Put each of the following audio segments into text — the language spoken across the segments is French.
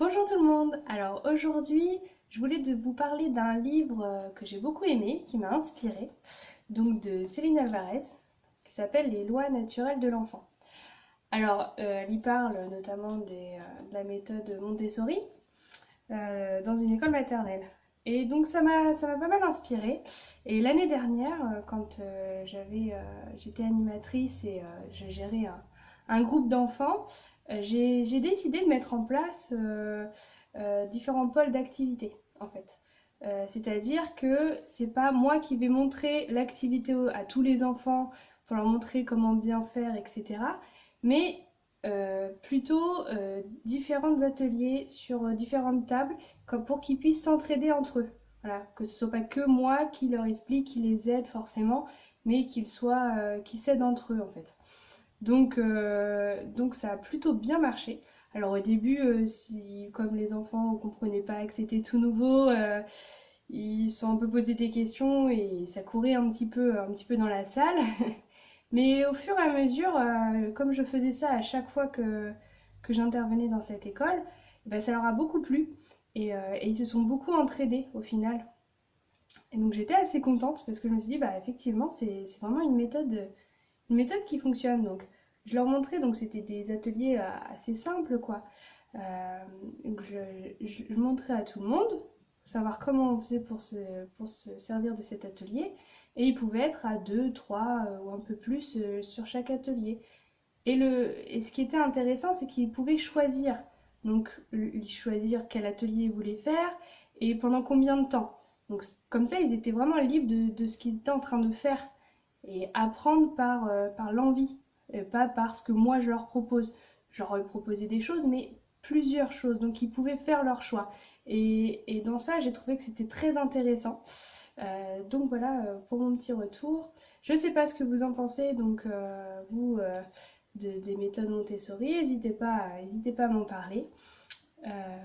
Bonjour tout le monde. Alors aujourd'hui, je voulais vous parler d'un livre que j'ai beaucoup aimé, qui m'a inspiré, donc de Céline Alvarez, qui s'appelle Les lois naturelles de l'enfant. Alors, elle y parle notamment de la méthode Montessori dans une école maternelle. Et donc ça m'a pas mal inspiré. Et l'année dernière, quand j'étais animatrice et je gérais un groupe d'enfants, j'ai décidé de mettre en place différents pôles d'activité en fait. C'est-à-dire que c'est pas moi qui vais montrer l'activité à tous les enfants pour leur montrer comment bien faire, etc. Mais plutôt différents ateliers sur différentes tables comme pour qu'ils puissent s'entraider entre eux. Voilà, que ce soit pas que moi qui leur explique, qui les aide forcément, mais qu'ils s'aident entre eux en fait. Donc ça a plutôt bien marché. Alors au début, si comme les enfants ne comprenaient pas que c'était tout nouveau, ils se sont un peu posé des questions et ça courait un petit peu dans la salle. Mais au fur et à mesure, comme je faisais ça à chaque fois que j'intervenais dans cette école, eh ben, ça leur a beaucoup plu et ils se sont beaucoup entraidés au final. Et donc j'étais assez contente parce que je me suis dit, bah effectivement, c'est vraiment une méthode qui fonctionne. Donc je leur montrais, donc c'était des ateliers assez simples quoi. Donc je montrais à tout le monde, pour savoir comment on faisait pour se servir de cet atelier. Et ils pouvaient être à 2, 3 ou un peu plus sur chaque atelier. Et ce qui était intéressant, c'est qu'ils pouvaient choisir. Donc, choisir quel atelier ils voulaient faire et pendant combien de temps. Donc, comme ça, ils étaient vraiment libres de ce qu'ils étaient en train de faire et apprendre par l'envie, pas par ce que moi je leur propose. Je leur ai proposé des choses, mais plusieurs choses. Donc, ils pouvaient faire leur choix. Et dans ça, j'ai trouvé que c'était très intéressant. Donc voilà pour mon petit retour. Je ne sais pas ce que vous en pensez, donc vous, des méthodes Montessori, n'hésitez pas à m'en parler.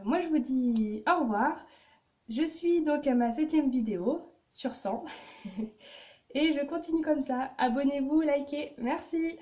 Moi je vous dis au revoir. Je suis donc à ma 7e vidéo sur 100 et je continue comme ça. Abonnez-vous, likez, merci.